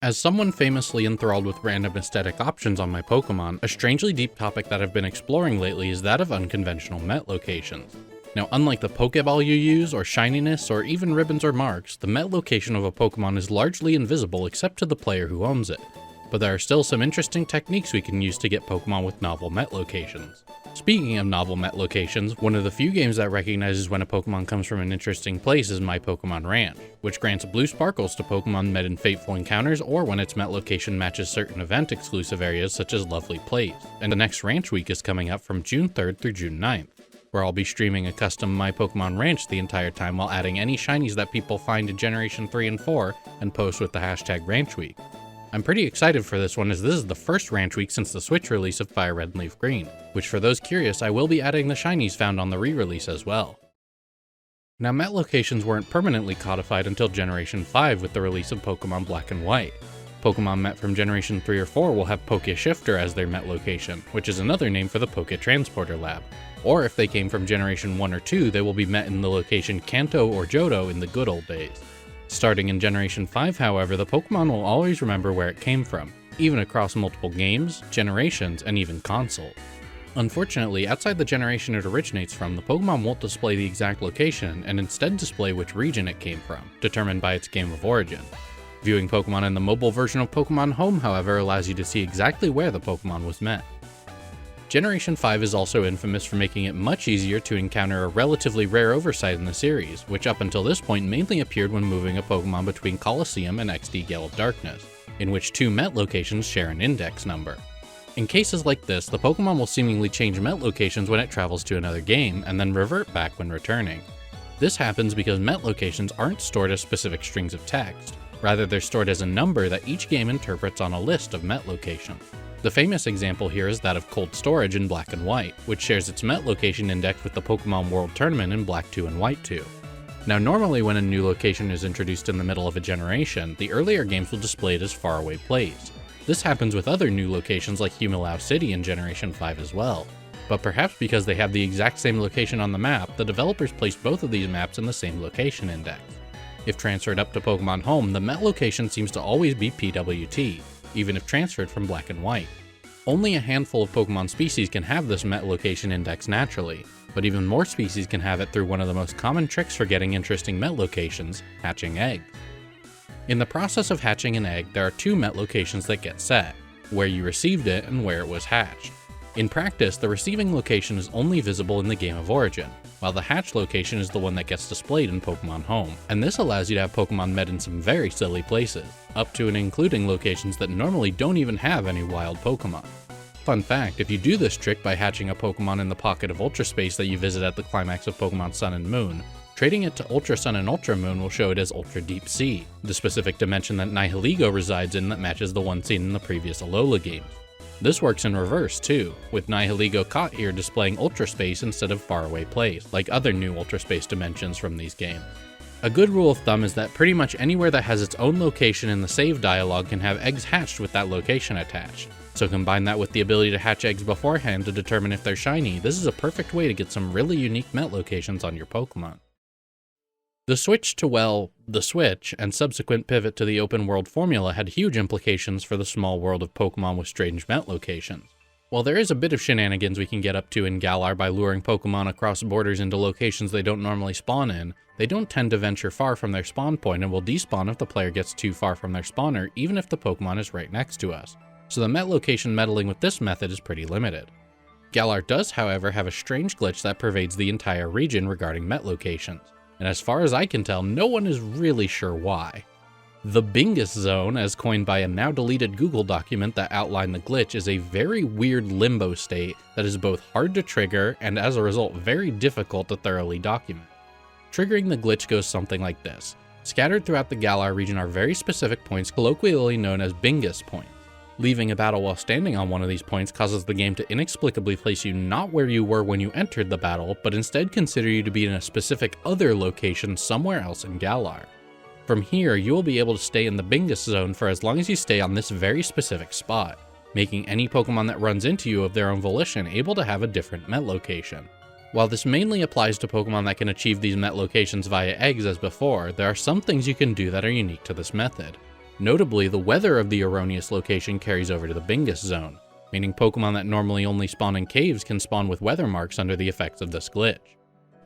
As someone famously enthralled with random aesthetic options on my Pokémon, a strangely deep topic that I've been exploring lately is that of unconventional Met locations. Now, unlike the Pokeball you use, or shininess, or even ribbons or marks, the Met location of a Pokémon is largely invisible except to the player who owns it. But there are still some interesting techniques we can use to get Pokémon with novel Met locations. Speaking of novel Met locations, one of the few games that recognizes when a Pokémon comes from an interesting place is My Pokémon Ranch, which grants blue sparkles to Pokémon met in fateful encounters or when its Met location matches certain event-exclusive areas such as Lovely Place. And the next Ranch Week is coming up from June 3rd through June 9th, where I'll be streaming a custom My Pokémon Ranch the entire time while adding any shinies that people find in Generation 3 and 4 and post with the hashtag Ranch Week. I'm pretty excited for this one as this is the first Ranch Week since the Switch release of Fire Red and Leaf Green, which for those curious I will be adding the shinies found on the re-release as well. Now, Met locations weren't permanently codified until Generation 5 with the release of Pokémon Black and White. Pokémon Met from Generation 3 or 4 will have Poké Shifter as their Met location, which is another name for the Poké Transporter Lab. Or if they came from Generation 1 or 2, they will be met in the location Kanto or Johto in the good old days. Starting in Generation 5, however, the Pokémon will always remember where it came from, even across multiple games, generations, and even consoles. Unfortunately, outside the generation it originates from, the Pokémon won't display the exact location and instead display which region it came from, determined by its game of origin. Viewing Pokémon in the mobile version of Pokémon Home, however, allows you to see exactly where the Pokémon was met. Generation 5 is also infamous for making it much easier to encounter a relatively rare oversight in the series, which up until this point mainly appeared when moving a Pokémon between Colosseum and XD Gale of Darkness, in which two Met locations share an index number. In cases like this, the Pokémon will seemingly change Met locations when it travels to another game, and then revert back when returning. This happens because Met locations aren't stored as specific strings of text, rather they're stored as a number that each game interprets on a list of Met locations. The famous example here is that of Cold Storage in Black and White, which shares its Met location index with the Pokémon World Tournament in Black 2 and White 2. Now, normally when a new location is introduced in the middle of a generation, the earlier games will display it as Faraway Place. This happens with other new locations like Humilau City in Generation 5 as well. But perhaps because they have the exact same location on the map, the developers placed both of these maps in the same location index. If transferred up to Pokémon Home, the Met location seems to always be PWT, even if transferred from Black and White. Only a handful of Pokémon species can have this Met location index naturally, but even more species can have it through one of the most common tricks for getting interesting Met locations, hatching eggs. In the process of hatching an egg, there are two Met locations that get set, where you received it and where it was hatched. In practice, the receiving location is only visible in the game of origin, while the hatch location is the one that gets displayed in Pokémon Home, and this allows you to have Pokémon met in some very silly places, up to and including locations that normally don't even have any wild Pokémon. Fun fact, if you do this trick by hatching a Pokémon in the pocket of Ultra Space that you visit at the climax of Pokémon Sun and Moon, trading it to Ultra Sun and Ultra Moon will show it as Ultra Deep Sea, the specific dimension that Nihilego resides in that matches the one seen in the previous Alola games. This works in reverse too, with Nihilego caught here displaying Ultra Space instead of Faraway Place, like other new Ultra Space dimensions from these games. A good rule of thumb is that pretty much anywhere that has its own location in the save dialog can have eggs hatched with that location attached. So combine that with the ability to hatch eggs beforehand to determine if they're shiny, this is a perfect way to get some really unique Met locations on your Pokemon. The switch to, well, the Switch, and subsequent pivot to the open world formula had huge implications for the small world of Pokemon with strange Met locations. While there is a bit of shenanigans we can get up to in Galar by luring Pokemon across borders into locations they don't normally spawn in, they don't tend to venture far from their spawn point and will despawn if the player gets too far from their spawner, even if the Pokemon is right next to us. So the Met location meddling with this method is pretty limited. Galar does, however, have a strange glitch that pervades the entire region regarding Met locations, and as far as I can tell, no one is really sure why. The Bingus Zone, as coined by a now deleted Google document that outlined the glitch, is a very weird limbo state that is both hard to trigger and as a result very difficult to thoroughly document. Triggering the glitch goes something like this. Scattered throughout the Galar region are very specific points colloquially known as Bingus points. Leaving a battle while standing on one of these points causes the game to inexplicably place you not where you were when you entered the battle, but instead consider you to be in a specific other location somewhere else in Galar. From here, you will be able to stay in the Bingus Zone for as long as you stay on this very specific spot, making any Pokemon that runs into you of their own volition able to have a different Met location. While this mainly applies to Pokemon that can achieve these Met locations via eggs as before, there are some things you can do that are unique to this method. Notably, the weather of the erroneous location carries over to the Bingus Zone, meaning Pokemon that normally only spawn in caves can spawn with weather marks under the effects of this glitch.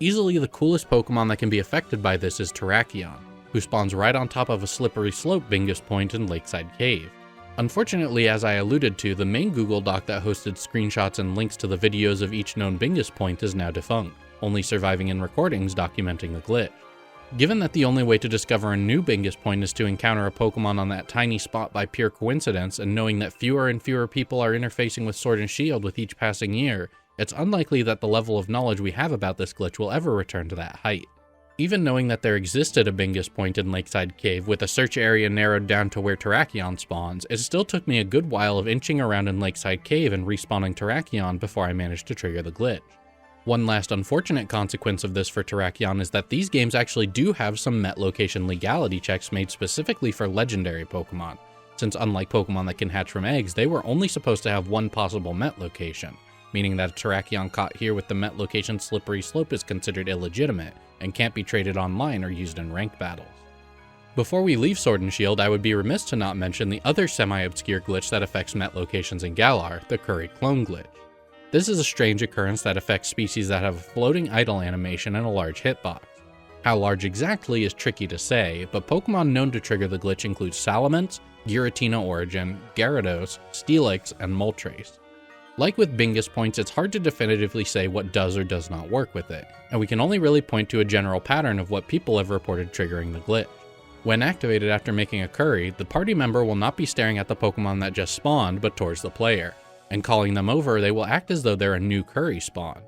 Easily the coolest Pokemon that can be affected by this is Terrakion, who spawns right on top of a slippery slope Bingus Point in Lakeside Cave. Unfortunately, as I alluded to, the main Google Doc that hosted screenshots and links to the videos of each known Bingus Point is now defunct, only surviving in recordings documenting the glitch. Given that the only way to discover a new Bingus Point is to encounter a Pokemon on that tiny spot by pure coincidence, and knowing that fewer and fewer people are interfacing with Sword and Shield with each passing year, it's unlikely that the level of knowledge we have about this glitch will ever return to that height. Even knowing that there existed a Bingus Point in Lakeside Cave with a search area narrowed down to where Terrakion spawns, it still took me a good while of inching around in Lakeside Cave and respawning Terrakion before I managed to trigger the glitch. One last unfortunate consequence of this for Terrakion is that these games actually do have some Met location legality checks made specifically for legendary Pokemon, since unlike Pokemon that can hatch from eggs, they were only supposed to have one possible Met location, meaning that a Terrakion caught here with the Met location Slippery Slope is considered illegitimate and can't be traded online or used in ranked battles. Before we leave Sword and Shield, I would be remiss to not mention the other semi-obscure glitch that affects Met locations in Galar, the Curry Clone glitch. This is a strange occurrence that affects species that have a floating idle animation and a large hitbox. How large exactly is tricky to say, but Pokemon known to trigger the glitch include Salamence, Giratina Origin, Gyarados, Steelix, and Moltres. Like with Bingus Points, it's hard to definitively say what does or does not work with it, and we can only really point to a general pattern of what people have reported triggering the glitch. When activated after making a curry, the party member will not be staring at the Pokemon that just spawned, but towards the player, and calling them over, they will act as though they're a new curry spawn.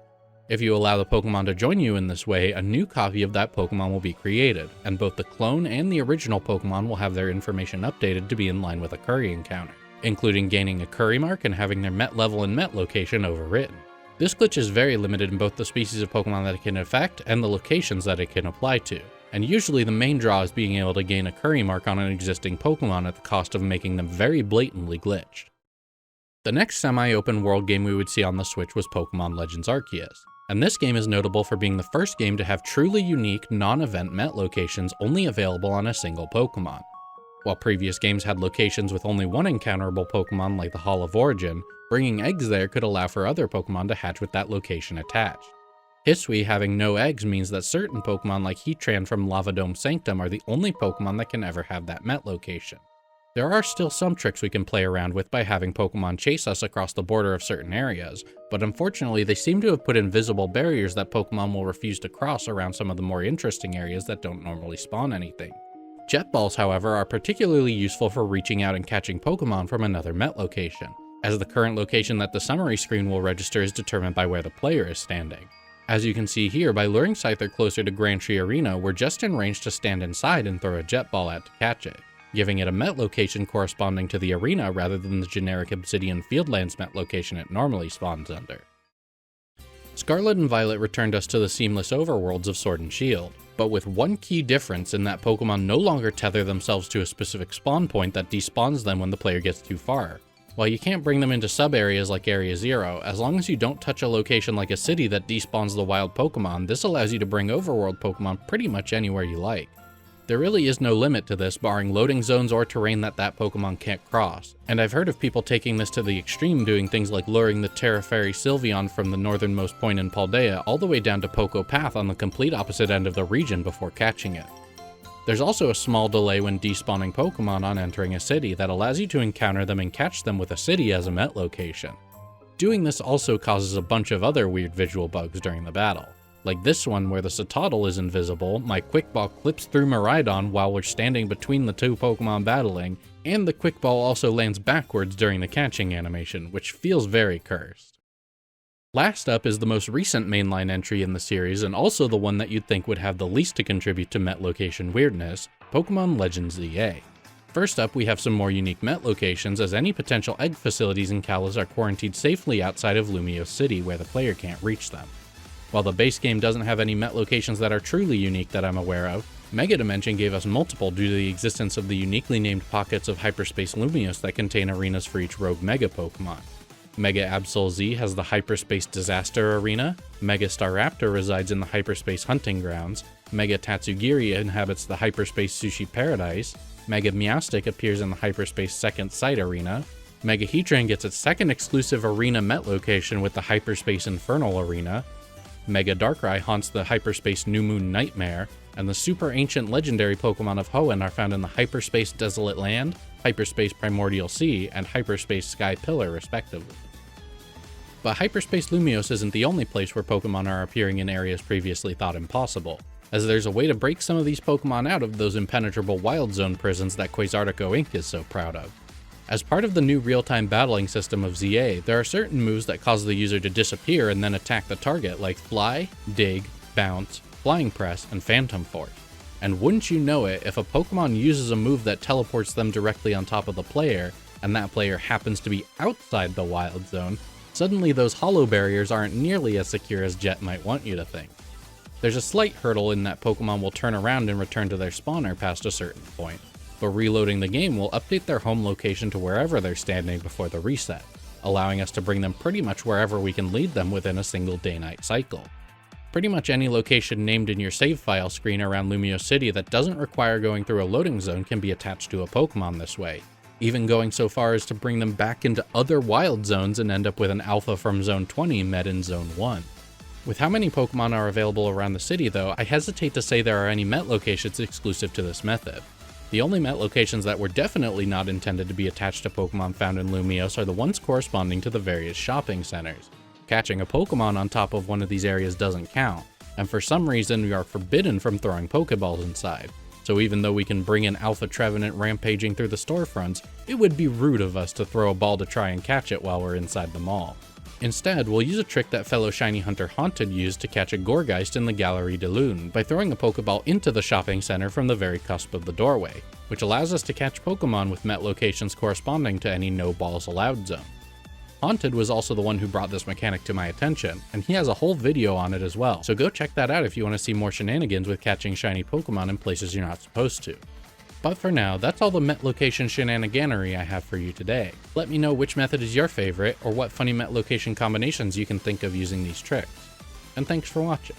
If you allow the Pokemon to join you in this way, a new copy of that Pokemon will be created, and both the clone and the original Pokemon will have their information updated to be in line with a curry encounter, including gaining a curry mark and having their Met level and Met location overwritten. This glitch is very limited in both the species of Pokemon that it can affect and the locations that it can apply to, and usually the main draw is being able to gain a curry mark on an existing Pokemon at the cost of making them very blatantly glitched. The next semi-open world game we would see on the Switch was Pokémon Legends Arceus, and this game is notable for being the first game to have truly unique, non-event Met locations only available on a single Pokémon. While previous games had locations with only one encounterable Pokémon like the Hall of Origin, bringing eggs there could allow for other Pokémon to hatch with that location attached. Hisui having no eggs means that certain Pokémon like Heatran from Lava Dome Sanctum are the only Pokémon that can ever have that Met location. There are still some tricks we can play around with by having Pokemon chase us across the border of certain areas, but unfortunately they seem to have put invisible barriers that Pokemon will refuse to cross around some of the more interesting areas that don't normally spawn anything. Jet Balls, however, are particularly useful for reaching out and catching Pokemon from another Met location, as the current location that the summary screen will register is determined by where the player is standing. As you can see here, by luring Scyther closer to Grand Tree Arena, we're just in range to stand inside and throw a Jet Ball at to catch it, giving it a Met location corresponding to the arena rather than the generic Obsidian Fieldlands Met location it normally spawns under. Scarlet and Violet returned us to the seamless overworlds of Sword and Shield, but with one key difference in that Pokemon no longer tether themselves to a specific spawn point that despawns them when the player gets too far. While you can't bring them into sub-areas like Area 0, as long as you don't touch a location like a city that despawns the wild Pokemon, this allows you to bring overworld Pokemon pretty much anywhere you like. There really is no limit to this, barring loading zones or terrain that Pokemon can't cross, and I've heard of people taking this to the extreme, doing things like luring the Terra Fairy Sylveon from the northernmost point in Paldea all the way down to Poco Path on the complete opposite end of the region before catching it. There's also a small delay when despawning Pokemon on entering a city that allows you to encounter them and catch them with a city as a Met location. Doing this also causes a bunch of other weird visual bugs during the battle. Like this one where the Citadel is invisible, my Quick Ball clips through Miraidon while we're standing between the two Pokemon battling, and the Quick Ball also lands backwards during the catching animation, which feels very cursed. Last up is the most recent mainline entry in the series, and also the one that you'd think would have the least to contribute to Met location weirdness, Pokémon Legends ZA. First up, we have some more unique Met locations, as any potential egg facilities in Kalos are quarantined safely outside of Lumiose City where the player can't reach them. While the base game doesn't have any Met locations that are truly unique that I'm aware of, Mega Dimension gave us multiple due to the existence of the uniquely named pockets of Hyperspace Lumiose that contain arenas for each rogue Mega Pokemon. Mega Absol Z has the Hyperspace Disaster Arena, Mega Staraptor resides in the Hyperspace Hunting Grounds, Mega Tatsugiri inhabits the Hyperspace Sushi Paradise, Mega Meowstic appears in the Hyperspace Second Sight Arena, Mega Heatran gets its second exclusive arena Met location with the Hyperspace Infernal Arena, Mega Darkrai haunts the Hyperspace New Moon Nightmare, and the super ancient legendary Pokemon of Hoenn are found in the Hyperspace Desolate Land, Hyperspace Primordial Sea, and Hyperspace Sky Pillar respectively. But Hyperspace Lumiose isn't the only place where Pokemon are appearing in areas previously thought impossible, as there's a way to break some of these Pokemon out of those impenetrable Wild Zone prisons that Quasartico Inc. is so proud of. As part of the new real-time battling system of ZA, there are certain moves that cause the user to disappear and then attack the target, like Fly, Dig, Bounce, Flying Press, and Phantom Force. And wouldn't you know it, if a Pokemon uses a move that teleports them directly on top of the player, and that player happens to be outside the Wild Zone, suddenly those holo barriers aren't nearly as secure as Jet might want you to think. There's a slight hurdle in that Pokemon will turn around and return to their spawner past a certain point, but reloading the game will update their home location to wherever they're standing before the reset, allowing us to bring them pretty much wherever we can lead them within a single day-night cycle. Pretty much any location named in your save file screen around Lumiose City that doesn't require going through a loading zone can be attached to a Pokemon this way, even going so far as to bring them back into other wild zones and end up with an alpha from Zone 20 met in Zone 1. With how many Pokemon are available around the city though, I hesitate to say there are any Met locations exclusive to this method. The only Met locations that were definitely not intended to be attached to Pokemon found in Lumiose are the ones corresponding to the various shopping centers. Catching a Pokemon on top of one of these areas doesn't count, and for some reason we are forbidden from throwing Pokeballs inside. So even though we can bring in Alpha Trevenant rampaging through the storefronts, it would be rude of us to throw a ball to try and catch it while we're inside the mall. Instead, we'll use a trick that fellow Shiny Hunter Haunted used to catch a Gourgeist in the Galerie de Lune by throwing a Pokeball into the shopping center from the very cusp of the doorway, which allows us to catch Pokemon with Met locations corresponding to any no balls allowed zone. Haunted was also the one who brought this mechanic to my attention, and he has a whole video on it as well, so go check that out if you want to see more shenanigans with catching shiny Pokemon in places you're not supposed to. But for now, that's all the Met location shenaniganery I have for you today. Let me know which method is your favorite, or what funny Met location combinations you can think of using these tricks. And thanks for watching.